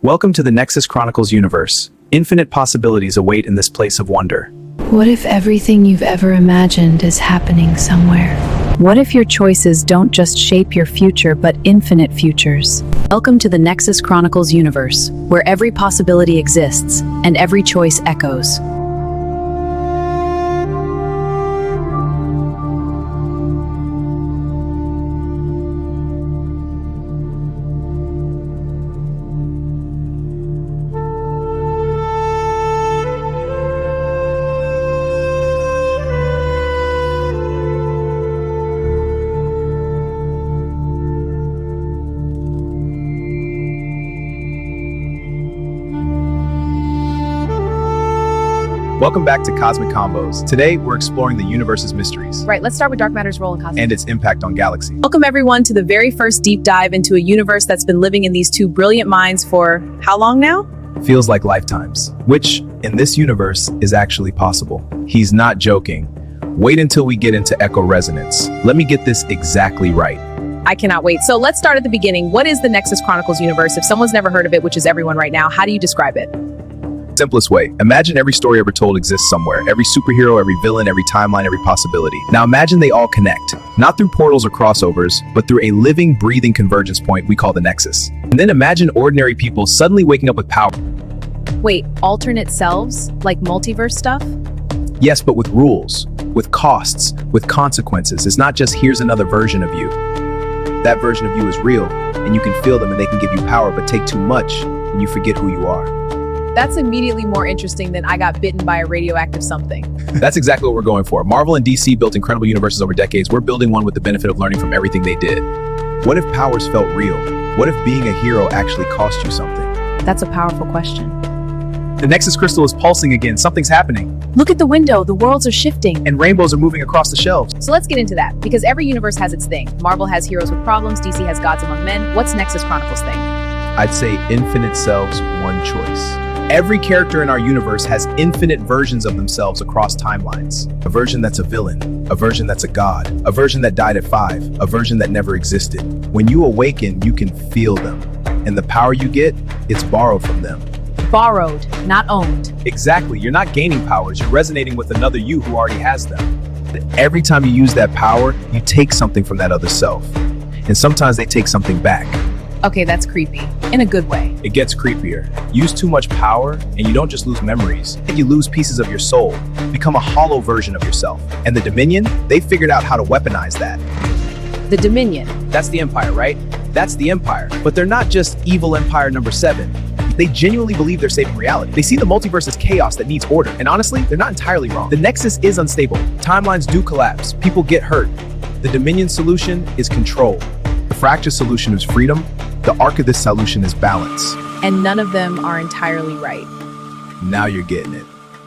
Welcome to the Nexus Chronicles Universe. Infinite possibilities await in this place of wonder. What if everything you've ever imagined is happening somewhere? What if your choices don't just shape your future, but infinite futures? Welcome to the Nexus Chronicles Universe, where every possibility exists and every choice echoes. Welcome back to Cosmic Combos. Today, we're exploring the universe's mysteries. Right, let's start with dark matter's role in cosmos. And its impact on galaxies. Welcome everyone to the very first deep dive into a universe that's been living in these two brilliant minds for how long now? Feels like lifetimes, which, in this universe, is actually possible. He's not joking. Wait until we get into echo resonance. Let me get this exactly right. I cannot wait. So let's start at the beginning. What is the Nexus Chronicles universe? If someone's never heard of it, which is everyone right now, how do you describe it? Simplest way. Imagine every story ever told exists somewhere. Every superhero, every villain, every timeline, every possibility. Now imagine they all connect. Not through portals or crossovers, but through a living, breathing convergence point we call the Nexus. And then imagine ordinary people suddenly waking up with power. Wait, alternate selves? Like multiverse stuff? Yes, but with rules, with costs, with consequences. It's not just here's another version of you. That version of you is real, and you can feel them and they can give you power, but take too much, and you forget who you are. That's immediately more interesting than I got bitten by a radioactive something. That's exactly what we're going for. Marvel and DC built incredible universes over decades. We're building one with the benefit of learning from everything they did. What if powers felt real? What if being a hero actually cost you something? That's a powerful question. The Nexus crystal is pulsing again. Something's happening. Look at the window. The worlds are shifting. And rainbows are moving across the shelves. So let's get into that, because every universe has its thing. Marvel has heroes with problems. DC has gods among men. What's Nexus Chronicles thing? I'd say infinite selves, one choice. Every character in our universe has infinite versions of themselves across timelines. A version that's a villain, a version that's a god, a version that died at 5, a version that never existed. When you awaken, you can feel them. And the power you get, it's borrowed from them. Borrowed, not owned. Exactly, you're not gaining powers, you're resonating with another you who already has them. Every time you use that power, you take something from that other self. And sometimes they take something back. Okay, that's creepy. In a good way. It gets creepier. Use too much power, and you don't just lose memories. You lose pieces of your soul. Become a hollow version of yourself. And the Dominion, they figured out how to weaponize that. The Dominion. That's the Empire, right? That's the Empire. But they're not just evil Empire number 7. They genuinely believe they're saving reality. They see the multiverse as chaos that needs order. And honestly, they're not entirely wrong. The Nexus is unstable. Timelines do collapse. People get hurt. The Dominion solution is control. The Fracture solution is freedom. The arc of this solution is balance. And none of them are entirely right. Now you're getting it.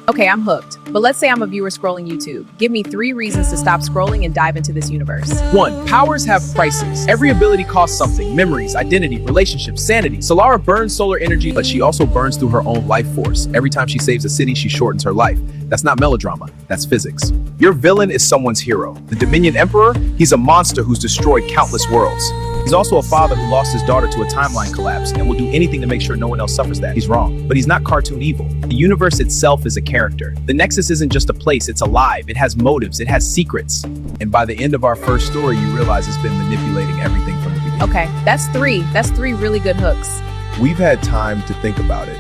Okay, I'm hooked. But let's say I'm a viewer scrolling YouTube. Give me 3 reasons to stop scrolling and dive into this universe. 1. Powers have prices. Every ability costs something. Memories, identity, relationships, sanity. Solara burns solar energy, but she also burns through her own life force. Every time she saves a city, she shortens her life. That's not melodrama, that's physics. Your villain is someone's hero. The Dominion Emperor, he's a monster who's destroyed countless worlds. He's also a father who lost his daughter to a timeline collapse and will do anything to make sure no one else suffers that. He's wrong, but he's not cartoon evil. The universe itself is a character. The Nexus isn't just a place, it's alive. It has motives, it has secrets. And by the end of our first story, you realize it's been manipulating everything from the beginning. Okay, that's 3. That's 3 really good hooks. We've had time to think about it.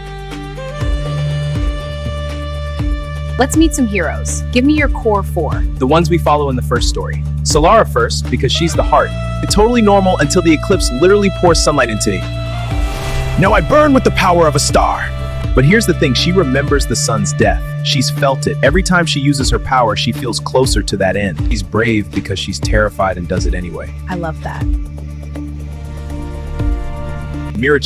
Let's meet some heroes. Give me your core 4. The ones we follow in the first story. Solara first, because she's the heart. It's totally normal until the eclipse literally pours sunlight into it. Now I burn with the power of a star. But here's the thing, she remembers the sun's death. She's felt it. Every time she uses her power, she feels closer to that end. She's brave because she's terrified and does it anyway. I love that. Mira,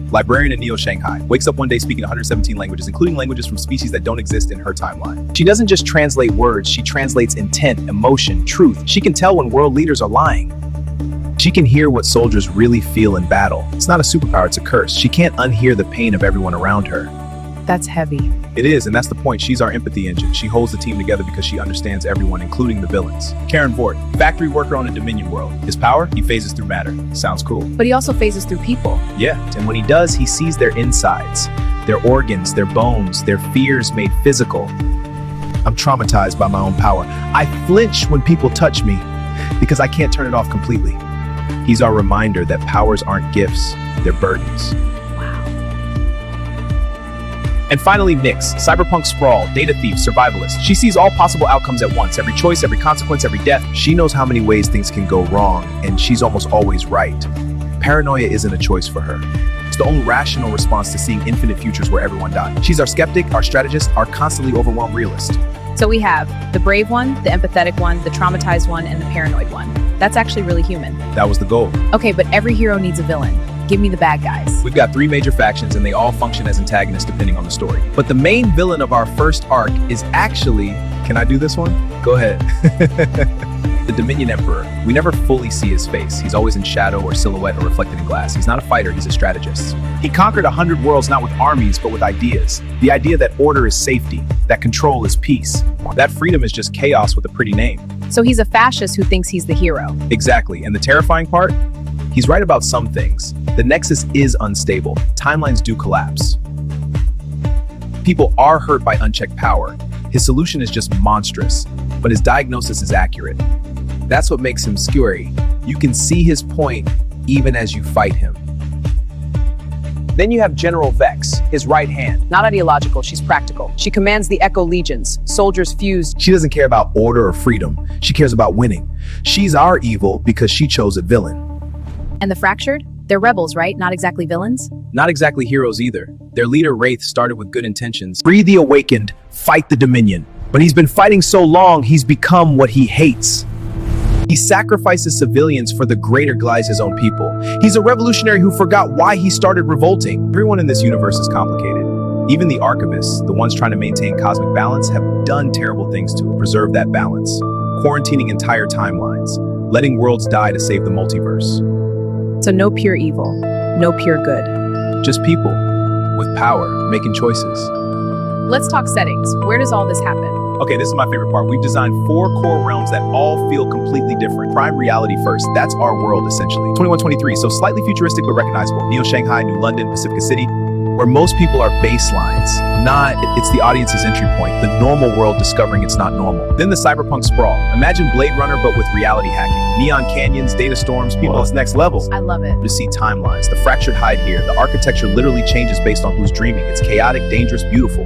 librarian in Neo-Shanghai, wakes up one day speaking 117 languages, including languages from species that don't exist in her timeline. She doesn't just translate words, she translates intent, emotion, truth. She can tell when world leaders are lying. She can hear what soldiers really feel in battle. It's not a superpower, it's a curse. She can't unhear the pain of everyone around her. That's heavy. It is, and that's the point. She's our empathy engine. She holds the team together because she understands everyone, including the villains. Karen Vort, factory worker on a Dominion world. His power? He phases through matter. Sounds cool. But he also phases through people. Yeah, and when he does, he sees their insides, their organs, their bones, their fears made physical. I'm traumatized by my own power. I flinch when people touch me because I can't turn it off completely. He's our reminder that powers aren't gifts, they're burdens. And finally, Nyx, cyberpunk sprawl, data thief, survivalist. She sees all possible outcomes at once, every choice, every consequence, every death. She knows how many ways things can go wrong, and she's almost always right. Paranoia isn't a choice for her. It's the only rational response to seeing infinite futures where everyone dies. She's our skeptic, our strategist, our constantly overwhelmed realist. So we have the brave one, the empathetic one, the traumatized one, and the paranoid one. That's actually really human. That was the goal. Okay, but every hero needs a villain. Give me the bad guys. We've got 3 major factions and they all function as antagonists depending on the story. But the main villain of our first arc is actually, can I do this one? Go ahead. The Dominion Emperor. We never fully see his face. He's always in shadow or silhouette or reflected in glass. He's not a fighter, he's a strategist. He conquered 100 worlds not with armies, but with ideas. The idea that order is safety, that control is peace, that freedom is just chaos with a pretty name. So he's a fascist who thinks he's the hero. Exactly, and the terrifying part? He's right about some things. The Nexus is unstable. Timelines do collapse. People are hurt by unchecked power. His solution is just monstrous, but his diagnosis is accurate. That's what makes him scary. You can see his point even as you fight him. Then you have General Vex, his right hand. Not ideological, she's practical. She commands the Echo Legions, soldiers fused. She doesn't care about order or freedom. She cares about winning. She's our evil because she chose a villain. And the Fractured? They're rebels, right? Not exactly villains? Not exactly heroes either. Their leader, Wraith, started with good intentions. Free the awakened, fight the Dominion. But he's been fighting so long, he's become what he hates. He sacrifices civilians for the greater good of his own people. He's a revolutionary who forgot why he started revolting. Everyone in this universe is complicated. Even the archivists, the ones trying to maintain cosmic balance, have done terrible things to preserve that balance. Quarantining entire timelines, letting worlds die to save the multiverse. So no pure evil, no pure good. Just people with power making choices. Let's talk settings. Where does all this happen? Okay, this is my favorite part. We've designed 4 core realms that all feel completely different. Prime reality first. That's our world, essentially. 2123, so slightly futuristic but recognizable. Neo Shanghai, New London, Pacifica City, where most people are baselines. It's the audience's entry point. The normal world discovering it's not normal. Then the cyberpunk sprawl. Imagine Blade Runner, but with reality hacking. Neon canyons, data storms, people, it's next level. I love it. To see timelines. The fractured hide here. The architecture literally changes based on who's dreaming. It's chaotic, dangerous, beautiful.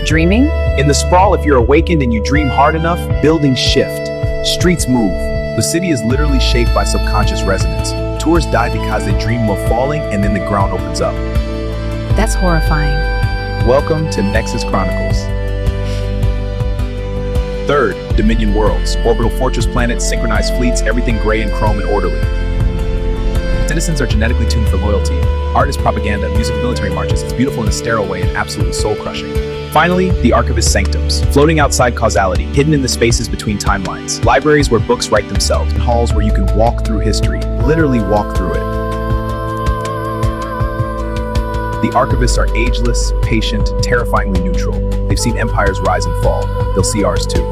Dreaming? In the sprawl, if you're awakened and you dream hard enough, buildings shift, streets move. The city is literally shaped by subconscious resonance. Tourists die because they dream of falling and then the ground opens up. That's horrifying. Welcome to Nexus Chronicles. 3rd, Dominion worlds. Orbital fortress planets, synchronized fleets, everything gray and chrome and orderly. Citizens are genetically tuned for loyalty. Art is propaganda, music military marches. It's beautiful in a sterile way and absolutely soul-crushing. Finally, the Archivist sanctums, floating outside causality, hidden in the spaces between timelines. Libraries where books write themselves, and halls where you can walk through history, literally walk through it. The Archivists are ageless, patient, terrifyingly neutral. They've seen empires rise and fall. They'll see ours too.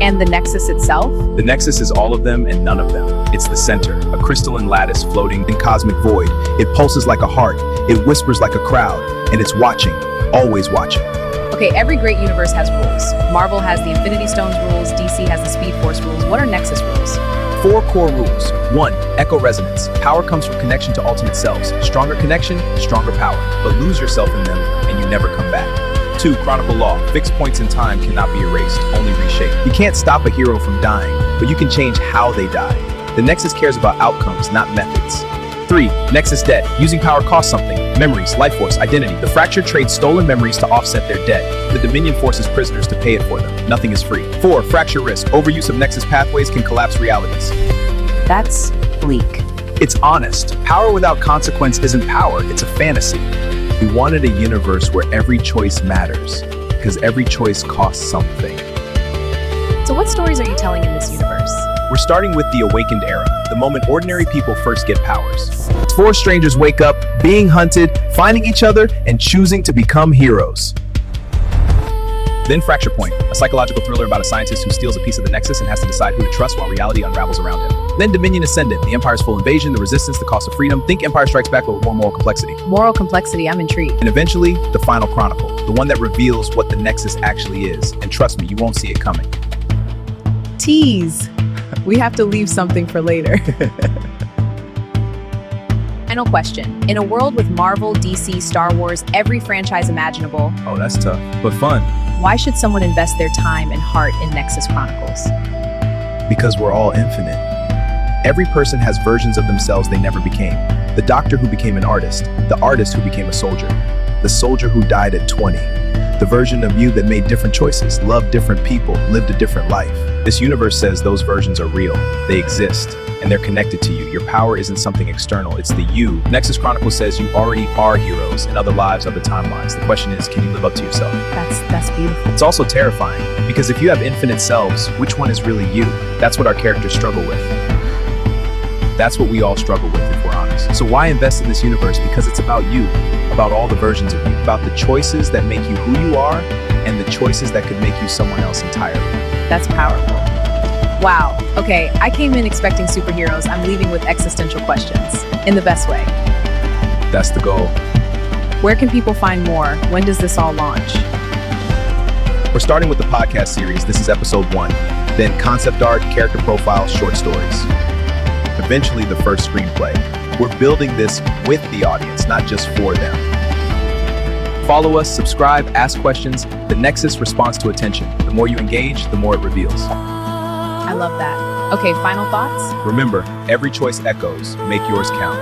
And the Nexus itself? The Nexus is all of them and none of them. It's the center, a crystalline lattice floating in cosmic void. It pulses like a heart, it whispers like a crowd, and it's watching, always watching. Okay, every great universe has rules. Marvel has the Infinity Stones rules, DC has the Speed Force rules. What are Nexus rules? 4 core rules. 1. Echo resonance. Power comes from connection to ultimate selves. Stronger connection, stronger power. But lose yourself in them, and you never come back. 2. Chronicle law. Fixed points in time cannot be erased, only reshaped. You can't stop a hero from dying, but you can change how they die. The Nexus cares about outcomes, not methods. 3. Nexus debt. Using power costs something. Memories, life force, identity. The Fractured trades stolen memories to offset their debt. The Dominion forces prisoners to pay it for them. Nothing is free. 4. Fracture risk. Overuse of Nexus pathways can collapse realities. That's bleak. It's honest. Power without consequence isn't power, it's a fantasy. We wanted a universe where every choice matters, because every choice costs something. So what stories are you telling in this universe? We're starting with the Awakened era, the moment ordinary people first get powers. 4 strangers wake up, being hunted, finding each other, and choosing to become heroes. Then Fracture Point, a psychological thriller about a scientist who steals a piece of the Nexus and has to decide who to trust while reality unravels around him. Then Dominion Ascendant, the Empire's full invasion, the resistance, the cost of freedom. Think Empire Strikes Back, but with more moral complexity. Moral complexity, I'm intrigued. And eventually, the final chronicle, the one that reveals what the Nexus actually is. And trust me, you won't see it coming. Tease. We have to leave something for later. Final question. In a world with Marvel, DC, Star Wars, every franchise imaginable, Oh, that's tough, but fun. why should someone invest their time and heart in Nexus Chronicles? Because we're all infinite. Every person has versions of themselves they never became. The doctor who became an artist, the artist who became a soldier who died at 20, the version of you that made different choices, loved different people, lived a different life. This universe says those versions are real, they exist, and they're connected to you. Your power isn't something external, it's the you. Nexus Chronicles says you already are heroes in other lives, other timelines. The question is, can you live up to yourself? That's beautiful. It's also terrifying, because if you have infinite selves, which one is really you? That's what our characters struggle with. That's what we all struggle with, if we're honest. So why invest in this universe? Because it's about you, about all the versions of you, about the choices that make you who you are, and the choices that could make you someone else entirely. That's powerful. Wow. Okay, I came in expecting superheroes. I'm leaving with existential questions. In the best way. That's the goal. Where can people find more? When does this all launch? We're starting with the podcast series. This is episode 1. Then concept art, character profiles, short stories. Eventually the first screenplay. We're building this with the audience, not just for them. Follow us, subscribe, ask questions. The Nexus responds to attention. The more you engage, the more it reveals. I love that. Okay, final thoughts? Remember, every choice echoes. Make yours count.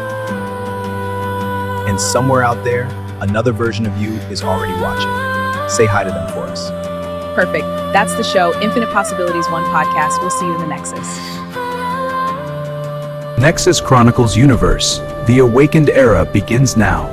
And somewhere out there, another version of you is already watching. Say hi to them for us. Perfect. That's the show. Infinite Possibilities One podcast. We'll see you in the Nexus. Nexus Chronicles Universe. The awakened era begins now.